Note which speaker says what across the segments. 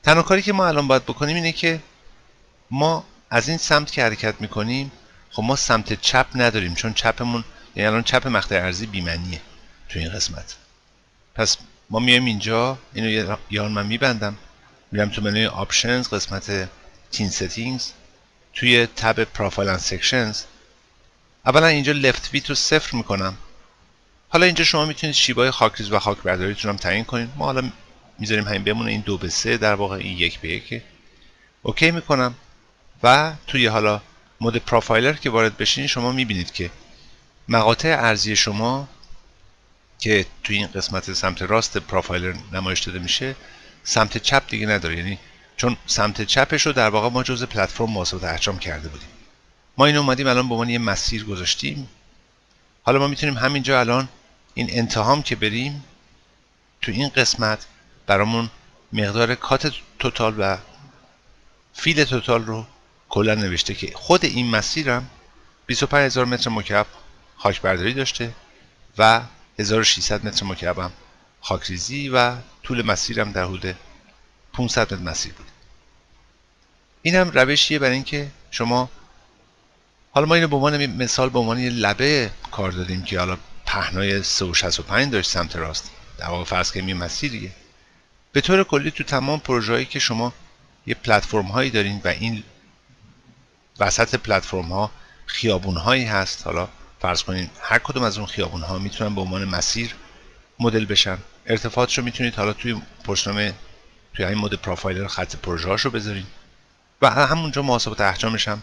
Speaker 1: تنها کاری که ما الان باید بکنیم اینه که ما از این سمت که حرکت میکنیم، خب ما سمت چپ نداریم، چون چپمون یعنی الان چپ مقطع ارزی بی‌معنیه تو این قسمت. پس ما میایم اینجا، اینو یه من میبندم، میرم تو منوی آپشنز، قسمت تین ستینگز، توی تب پروفایل اند سکشنز. اولا اینجا لفت بیت رو 0 میکنم. حالا اینجا شما میتونید شیبای خاکریز و خاک برداریتون هم تعیین کنید. ما حالا میذاریم همین بمونه، این 2:3 در واقع، این 1:1. اوکی میکنم و توی حالا مود پروفایلر که وارد بشین، شما میبینید که مقاطع ارزی شما که توی این قسمت سمت راست پروفایلر نمایش داده میشه، سمت چپ دیگه نداره. یعنی چون سمت چپش رو در واقع ما جزء پلتفرم محاسبات احجام کرده بودیم، ما اینو اومدیم الان به عنوان یه مسیر گذاشتیم. حالا ما میتونیم همینجا الان این انتهام که بریم، تو این قسمت برامون مقدار کات توتال و فیل توتال رو کلا نوشته که خود این مسیرم 25000 متر مکعب خاک برداری داشته و 1600 متر مکعب هم خاکریزی و طول مسیرم در حدود 500 متر مسیر بود. این هم روشیه برای اینکه شما، حالا ما اینو به عنوان مثال به عنوان یه لبه کار دادیم که حالا پهنای 365 داشت سمت راست، در واقع فرض کنیم یه مسیریه. به طور کلی تو تمام پروژه‌ای که شما یه پلتفرم هایی دارین و این وسط پلتفرم ها خیابون هایی هست، حالا فرض کنین هر کدوم از اون خیابون ها میتونن به عنوان مسیر مدل بشن. ارتفاعاتشو میتونید حالا توی پشتنامه توی این مود پروفایلر خط پروژه هاشو بذارین و همونجا محاسبات احجامش هم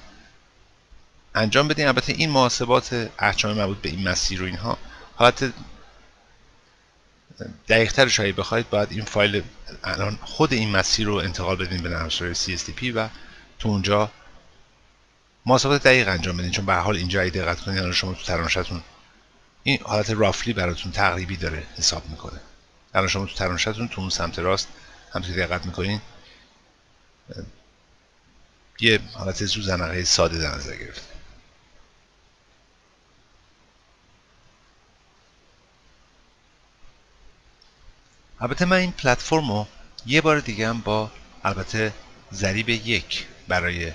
Speaker 1: انجام بدین. البته این محاسبات احجام مربوط به این مسیر و اینها حالت دقیق ترش اگه بخواید، باید این فایل الان خود این مسیر رو انتقال بدین به نرم افزار CSDP و تو اونجا محاسبات دقیق انجام بدین، چون به هر حال اینجا اگه دقت کنید الان شما تو ترانشتون این حالت رافلی براتون تقریبی داره حساب میکنه. الان شما تو ترانشتون تو اون سمت راست همونطور که دقت میکنین یه حالت زوزنقه ساده در نظر گرفته. البته من این پلتفرم رو یه بار دیگه هم با البته ضریب 1 برای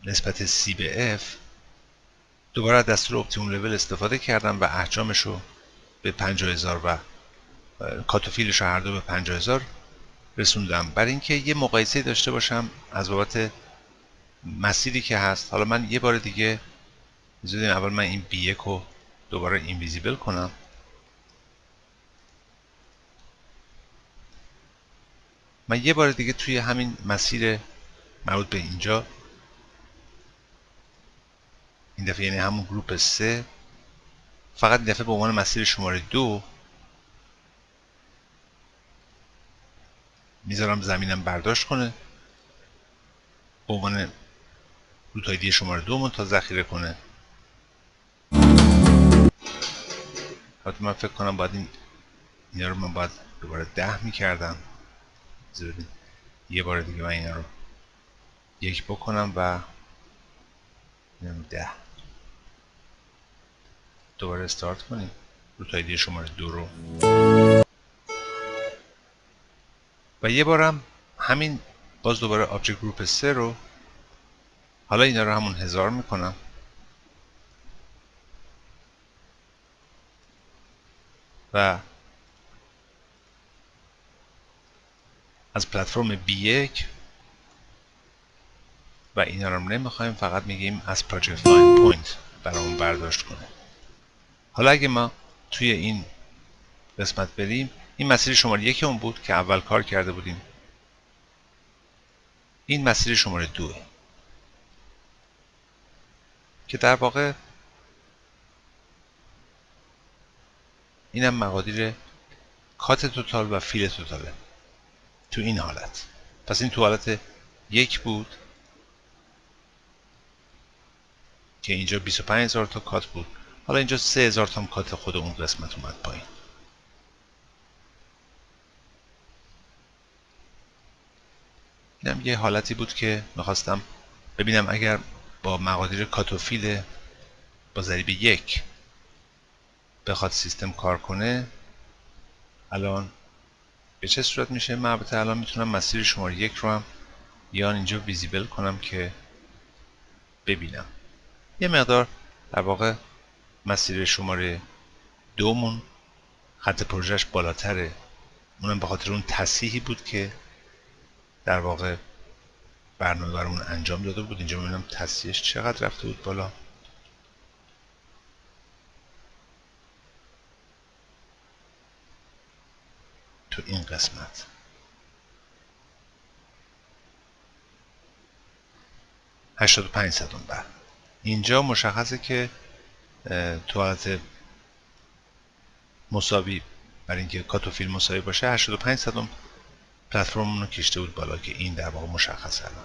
Speaker 1: نسبت C به F دوباره از دستور اپتیموم لول استفاده کردم و احجامش رو به 50000 و کاتوفیلش رو هر دو به 50000 رسوندم، برای اینکه یه مقایسه داشته باشم از بابت مسیری که هست. حالا من یه بار دیگه بذارید اول من این B1 رو دوباره اینویزیبل کنم. من یه بار دیگه توی همین مسیر مربوط به اینجا، این دفعه یعنی همون گروپ 3، فقط این دفعه به عنوان مسیر شماره 2 میذارم زمینم برداشت کنه به عنوان روت آیدی شماره 2 منتها ذخیره کنه. البته من فکر کنم باید اینا رو من باید دوباره 10 میکردم. یه بار دیگه من اینا رو 1 بکنم و 10 دوباره استارت کنیم روت آیدی شماره 2 رو و یه بارم همین باز دوباره آبجکت گروپ 3 رو، حالا اینا رو همون 1000 میکنم و از پلتفرم B1 و اینا رو نمیخوایم، فقط میگیم از پروژکت لاین پوینت برامون برداشت کنه. حالا اگه ما توی این قسمت بریم، این مسیر شماره 1 اون بود که اول کار کرده بودیم، این مسیر شماره 2 که در واقع اینم مقادیر کات توتال و فیل توتاله تو این حالت. پس این تو حالت 1 بود که اینجا 25000 تا کات بود، حالا اینجا 3000 تا کات خود اون قسمت اومد پایین. اینم یه حالتی بود که میخواستم ببینم اگر با مقادیر کات و فیل با ضریب 1 بخواد سیستم کار کنه الان به چه صورت میشه؟ من البته الان میتونم مسیر شماره 1 رو هم یا اینجا ویزیبل کنم که ببینم. یه مقدار در واقع مسیر شماره 2 مون خط پروژهش بالاتره، اونم به خاطر اون تصحیحی بود که در واقع برنامه برامون انجام داده بود. اینجا میبینم تصحیحش چقدر رفته بود بالا. تو این قسمت 85 صدم بر اینجا مشخصه که تو حالت مساوی، برای اینکه کات و فیلم مساوی باشه 85 صدم پلتفرممون رو کشته بود بالا که این در واقع مشخصه الان.